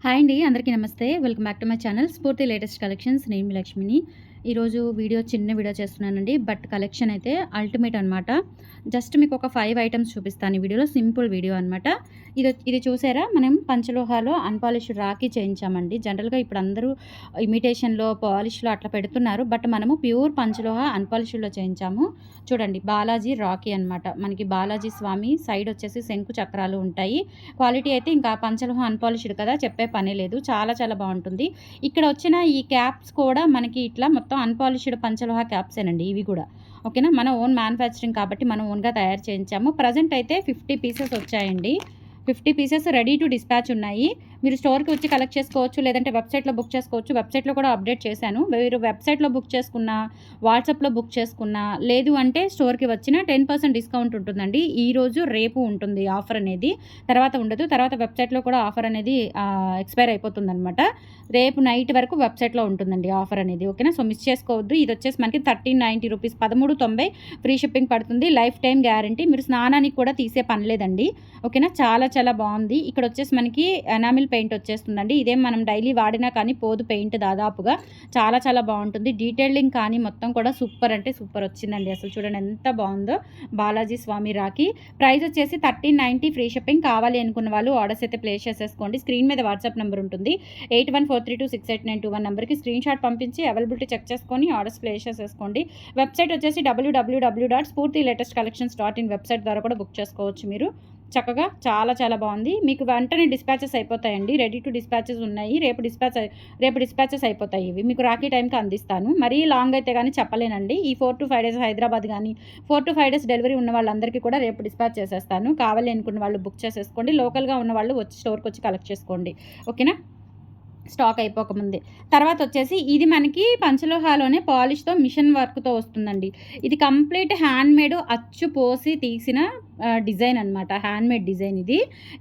Hi అండి. అందరికీ నమస్తే. Welcome back to my channel స్ఫూర్తి లేటెస్ట్ కలెక్షన్స్. నేను మీ లక్ష్మిని. ఈరోజు చిన్న వీడియో చేస్తున్నానండి. బట్ కలెక్షన్ అయితే అల్టిమేట్ అనమాట. జస్ట్ మీకు ఒక 5 ఐటెమ్స్ చూపిస్తాను ఈ వీడియోలో. సింపుల్ వీడియో అనమాట. ఇది చూసారా, మనం పంచలోహాలో అన్‌పాలిష్డ్ రాఖీ చేయించామండి. జనరల్‌గా ఇప్పుడు అందరూ ఇమిటేషన్‌లో, పాలిష్‌లో అట్లా పెడుతున్నారు. బట్ మనము ప్యూర్ పంచలోహ అన్‌పాలిష్డ్‌లో చేయించాము. చూడండి, బాలాజీ రాఖీ అనమాట. మనకి బాలాజీ స్వామి సైడ్ వచ్చేసి శంకు చక్రాలు ఉంటాయి. క్వాలిటీ అయితే ఇంకా పంచలోహ అన్‌పాలిష్డ్ కదా, చెప్పే పనే లేదు. చాలా చాలా బావుంటుంది. ఇక్కడ వచ్చిన ఈ క్యాప్స్ కూడా మనకి ఇట్లా మొత్తం అన్‌పాలిష్డ్ పంచలోహ క్యాప్సేనండి ఇవి కూడా. ఓకేనా. మన ఓన్ మ్యానుఫ్యాక్చరింగ్ కాబట్టి మనం ఓన్‌గా తయారు చేయించాము. ప్రెజెంట్ అయితే 50 పీసెస్ వచ్చాయండి. 50 పీసెస్ రెడీ టు డిస్పాచ్ ఉన్నాయి. మీరు స్టోర్‌కి వచ్చి కలెక్ట్ చేసుకోవచ్చు, లేదంటే వెబ్‌సైట్‌లో బుక్ చేసుకోవచ్చు. వెబ్‌సైట్‌లో కూడా అప్డేట్ చేశాను. మీరు వెబ్‌సైట్‌లో బుక్ చేసుకున్నా, వాట్సాప్‌లో బుక్ చేసుకున్నా, లేదు అంటే స్టోర్‌కి వచ్చినా 10% డిస్కౌంట్ ఉంటుందండి. ఈరోజు, రేపు ఉంటుంది ఆఫర్ అనేది. తర్వాత ఉండదు. తర్వాత వెబ్‌సైట్‌లో కూడా ఆఫర్ అనేది ఎక్స్‌పైర్ అయిపోతుందనమాట. రేపు నైట్ వరకు వెబ్‌సైట్‌లో ఉంటుందండి ఆఫర్ అనేది. ఓకేనా. సో మిస్ చేసుకోవద్దు. ఇది వచ్చేసి మనకి ₹1390, ₹1390 ఫ్రీ షిప్పింగ్ పడుతుంది. Life time guarantee. మీరు స్నానానికి కూడా తీసే పని లేదండి. ఓకేనా. చాలా చాలా బాగుంది. ఇక్కడ వచ్చేసి మనకి ఎనామిల్ పెయింట్ వచ్చేస్తుందండి. ఇదేం మనం డైలీ వాడినా కానీ పోదు పెయింట్ దాదాపుగా. చాలా చాలా బాగుంటుంది. డీటెయిలింగ్ కానీ మొత్తం కూడా సూపర్ అంటే సూపర్ వచ్చిందండి. అసలు చూడండి ఎంత బాగుందో. బాలాజీ స్వామి రాఖీ. ప్రైస్ వచ్చేసి 1390 ఫ్రీ షిప్పింగ్. కావాలి అనుకున్న వాళ్ళు ఆర్డర్స్ అయితే ప్లేస్ చేసేసుకోండి. స్క్రీన్ మీద వాట్సాప్ నెంబర్ ఉంటుంది. 8143268921 నెంబర్కి స్క్రీన్ షాట్ పంపించి అవైలబిలిటీ చెక్ చేసుకొని ఆర్డర్స్ ప్లేస్ చేసేసుకోండి. వెబ్సైట్ వచ్చేసి www.spurtilatestcollections.in వెబ్సైట్ ద్వారా కూడా బుక్ చేసుకోవచ్చు మీరు చక్కగా. చాలా చాలా బాగుంది. మీకు వెంటనే డిస్పాచెస్ అయిపోతాయండి. రెడీ టు డిస్పాచెస్ ఉన్నాయి. రేపు డిస్పాచెస్ అయిపోతాయి. ఇవి మీకు రాఖీ టైంకి అందిస్తాను. మరీ లాంగ్ అయితే కానీ చెప్పలేనండి. ఈ 4 to 5 డేస్ హైదరాబాద్ కానీ 4 to 5 డేస్ డెలివరీ ఉన్న వాళ్ళందరికీ కూడా రేపు డిస్పాచ్ చేసేస్తాను. కావాలి అనుకున్న వాళ్ళు బుక్ చేసేసుకోండి. లోకల్గా ఉన్న వాళ్ళు వచ్చి స్టోర్కి వచ్చి కలెక్ట్ చేసుకోండి. ఓకేనా. స్టాక్ అయిపోకముందే. తర్వాత వచ్చేసి ఇది మనకి పంచలోహాలోనే పాలిష్‌తో మిషన్ వర్క్‌తో వస్తుందండి. ఇది కంప్లీట్ హ్యాండ్‌మేడ్ అచ్చు పోసి తీసిన డిజైన్ అనమాట. హ్యాండ్‌మేడ్ డిజైన్ ఇది.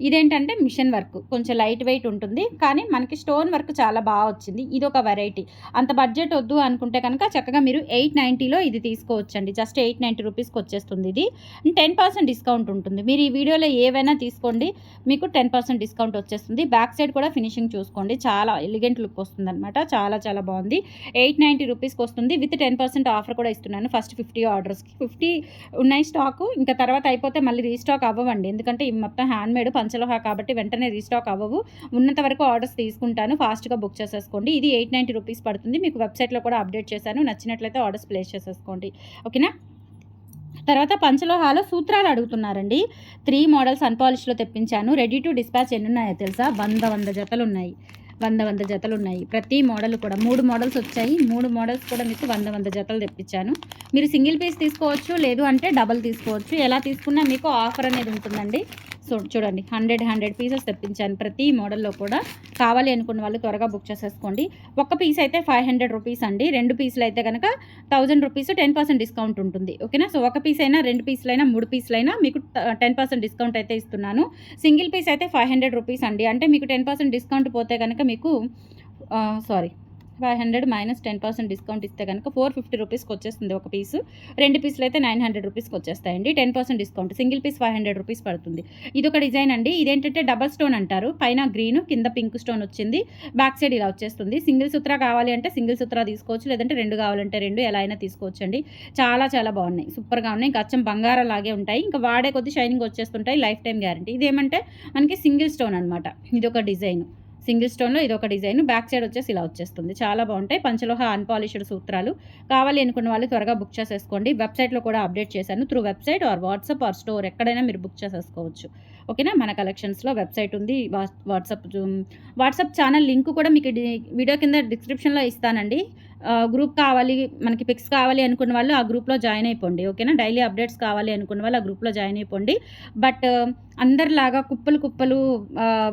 ఇదేంటంటే మిషన్ వర్క్. కొంచెం లైట్ వెయిట్ ఉంటుంది. కానీ మనకి స్టోన్ వర్క్ చాలా బాగా వచ్చింది. ఇదొక వెరైటీ. అంత బడ్జెట్ వద్దు అనుకుంటే కనుక చక్కగా మీరు 890లో ఇది తీసుకోవచ్చండి. జస్ట్ 890 రూపీస్‌కి వచ్చేస్తుంది ఇది. 10% డిస్కౌంట్ ఉంటుంది. మీరు ఈ వీడియోలో ఏవైనా తీసుకోండి, మీకు 10% డిస్కౌంట్ వచ్చేస్తుంది. బ్యాక్ సైడ్ కూడా ఫినిషింగ్ చూసుకోండి. చాలా ఎలిగెంట్ లుక్ వస్తుందనమాట. చాలా చాలా బాగుంది. 890 రూపీస్కి వస్తుంది. విత్ 10% ఆఫర్ కూడా ఇస్తున్నాను. ఫస్ట్ 50 ఆర్డర్స్కి 50 ఉన్నాయి స్టాకు. ఇంకా తర్వాత అయిపోతే మళ్ళీ రీస్టాక్ అవ్వవండి. ఎందుకంటే ఇవి మొత్తం హ్యాండ్మేడ్ పంచలోహ కాబట్టి వెంటనే రీస్టాక్ అవ్వవు. ఉన్నంత వరకు ఆర్డర్స్ తీసుకుంటాను. ఫాస్ట్గా బుక్ చేసేసుకోండి. ఇది 890 రూపీస్ పడుతుంది. మీకు వెబ్సైట్లో కూడా అప్డేట్ చేశాను. నచ్చినట్లయితే ఆర్డర్స్ ప్లేస్ చేసేసుకోండి. ఓకేనా. తర్వాత పంచలోహాలో సూత్రాలు అడుగుతున్నారండి. 3 మోడల్స్ అన్‌పాలిష్‌లో తెప్పించాను. రెడీ టు డిస్పాచ్ ఎన్నున్నాయో తెలుసా? 100 జతలున్నాయి. 100 జతలున్నాయి. ప్రతి మోడల్ కూడా 3 మోడల్స్ వచ్చాయి. 3 మోడల్స్ కూడా మీకు 100 జతలు తెప్పించాను. మీరు సింగిల్ పీస్ తీసుకోవచ్చు, లేదు అంటే డబల్ తీసుకోవచ్చు. ఎలా తీసుకున్నా మీకు ఆఫర్ అనేది ఉంటుందండి. సో చూడండి, 100 పీసెస్ తెప్పించాను ప్రతి మోడల్లో కూడా. కావాలి అనుకున్న వాళ్ళు త్వరగా బుక్ చేసేసుకోండి. ఒక పీస్ అయితే 500 రూపీస్ అండి. 2 పీసులు అయితే కనుక 1000 రూపీస్ 10% డిస్కౌంట్ ఉంటుంది. ఓకేనా. సో ఒక పీస్ అయినా, 2 పీసులైనా, 3 పీసులైనా మీకు 10% డిస్కౌంట్ అయితే ఇస్తున్నాను. సింగిల్ పీస్ అయితే 500 రూపీస్ అండి. అంటే మీకు 10% డిస్కౌంట్ పోతే కనుక మీకు 500 మైనస్ 10% డిస్కౌంట్ ఇస్తే కనుక 450 రూపీస్కి వచ్చేస్తుంది ఒక పీసు. 2 పీసులు అయితే 900 రూపీస్కి వచ్చేస్తాయండి. 10% డిస్కౌంట్. సింగిల్ పీస్ 500 రూపీస్ పడుతుంది. ఇదొక డిజైన్ అండి. ఇదేంటంటే డబల్ స్టోన్ అంటారు. పైన గ్రీన్, కింద పింక్ స్టోన్ వచ్చింది. బ్యాక్ సైడ్ ఇలా వచ్చేస్తుంది. సింగిల్ సూత్ర కావాలి అంటే సింగిల్ సూత్ర తీసుకోవచ్చు, లేదంటే 2 కావాలంటే 2 ఎలా అయినా తీసుకోవచ్చండి. చాలా చాలా బాగున్నాయి. సూపర్గా ఉన్నాయి. ఇంకా అచ్చం బంగారం లాగే ఉంటాయి. ఇంకా వాడే కొద్ది షైనింగ్ వచ్చేస్తుంటాయి. Life time guarantee. ఇదేమంటే మనకి సింగిల్ స్టోన్ అనమాట. ఇదొక డిజైన్. సింగిల్ స్టోన్లో ఇదొక డిజైన్. బ్యాక్ సైడ్ వచ్చేసి ఇలా వచ్చేస్తుంది. చాలా బాగుంటాయి. పంచలోహ అన్‌పాలిష్డ్ సూత్రాలు. కావాలి అనుకున్న వాళ్ళు త్వరగా బుక్ చేసేసుకోండి. వెబ్సైట్లో కూడా అప్డేట్ చేశాను. Through website are WhatsApp or store ఎక్కడైనా మీరు బుక్ చేసేసుకోవచ్చు. ఓకేనా. మన కలెక్షన్స్లో వెబ్సైట్ ఉంది. వాట్సాప్ ఛానల్ లింక్ కూడా మీకు వీడియో కింద డిస్క్రిప్షన్లో ఇస్తానండి. గ్రూప్ కావాలి, మనకి పిక్స్ కావాలి అనుకున్న వాళ్ళు ఆ గ్రూప్లో జాయిన్ అయిపోండి. ఓకేనా. డైలీ అప్డేట్స్ కావాలి అనుకున్న వాళ్ళు ఆ గ్రూప్లో జాయిన్ అయిపోండి. బట్ అందరిలాగా కుప్పలు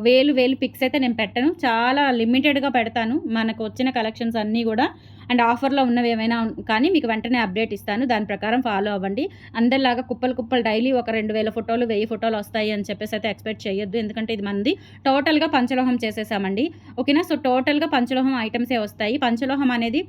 వేలు పిక్స్ అయితే నేను పెట్టను. చాలా లిమిటెడ్గా పెడతాను. మనకు వచ్చిన కలెక్షన్స్ అన్నీ కూడా అండ్ ఆఫర్లో ఉన్నవి ఏమైనా కానీ మీకు వెంటనే అప్డేట్ ఇస్తాను. దాని ప్రకారం ఫాలో అవ్వండి. అందరిలాగా కుప్పలు డైలీ ఒక 2000 ఫోటోలు 1000 ఫోటోలు వస్తాయి అని చెప్పేసి అయితే ఎక్స్పెక్ట్ చేయొద్దు. ఎందుకంటే ఇది మంది టోటల్గా పంచలోహం చేసేసామండి. ఓకేనా. సో టోటల్గా పంచలోహం ఐటమ్సే వస్తాయి. పంచలోహం అనేది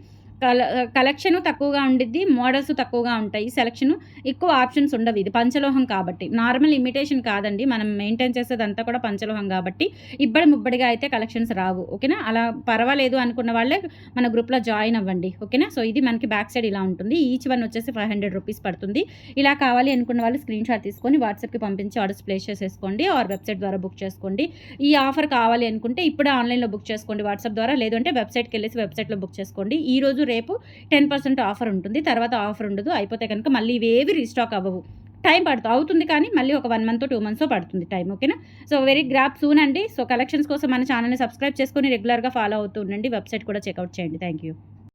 కలెక్షను తక్కువగా ఉండిద్ది. మోడల్స్ తక్కువగా ఉంటాయి. సెలక్షను ఎక్కువ ఆప్షన్స్ ఉండవు. ఇది పంచలోహం కాబట్టి. నార్మల్ ఇమిటేషన్ కాదండి. మనం మెయింటైన్ చేసేదంతా కూడా పంచలోహం కాబట్టి ఇబ్బడి ముబ్బడిగా అయితే కలెక్షన్స్ రావు. ఓకేనా? అలా పర్వాలేదు అనుకున్న వాళ్ళే మన గ్రూప్‌లో జాయిన్ అవ్వండి. ఓకేనా? సో, ఇది మనకి బ్యాక్ సైడ్ ఇలా ఉంటుంది. ఈచ్ వన్ వచ్చేసి ₹500 పడుతుంది. ఇలా కావాలి అనుకున్న వాళ్ళు స్క్రీన్‌షాట్ తీసుకొని వాట్సాప్‌కి పంపించి ఆర్డర్స్ ప్లేస్ చేసేసుకోండి. ఆర్ వెబ్‌సైట్ ద్వారా బుక్ చేసుకోండి. ఈ ఆఫర్ కావాలి అనుకుంటే ఇప్పుడే ఆన్‌లైన్‌లో బుక్ చేసుకోండి వాట్సాప్ ద్వారా. లేదంటే వెబ్‌సైట్‌కెళ్ళేసి వెబ్‌సైట్‌లో బుక్ చేసుకోండి. ఈరోజు, రేపు 10% ఆఫర్ ఉంటుంది. తర్వాత ఆఫర్ ఉండదు. అయిపోతే కనుక మళ్ళీ ఇవేవి రీస్టాక్ అవ్వవు. టైం అవుతుంది కానీ మళ్ళీ ఒక 1 మంత్, 2 మంత్సో పడుతుంది టైం. ఓకేనా? సో, వెరీ గ్రాప్ సూన్ అండి. సో, కలెక్షన్స్ కోసం మన ఛానెల్‌ని సబ్స్క్రైబ్ చేసుకొని రెగ్యులర్‌గా ఫాలో అవుతూ ఉండండి. వెబ్‌సైట్ కూడా చెక్‌ఔట్ చేయండి. Thank you.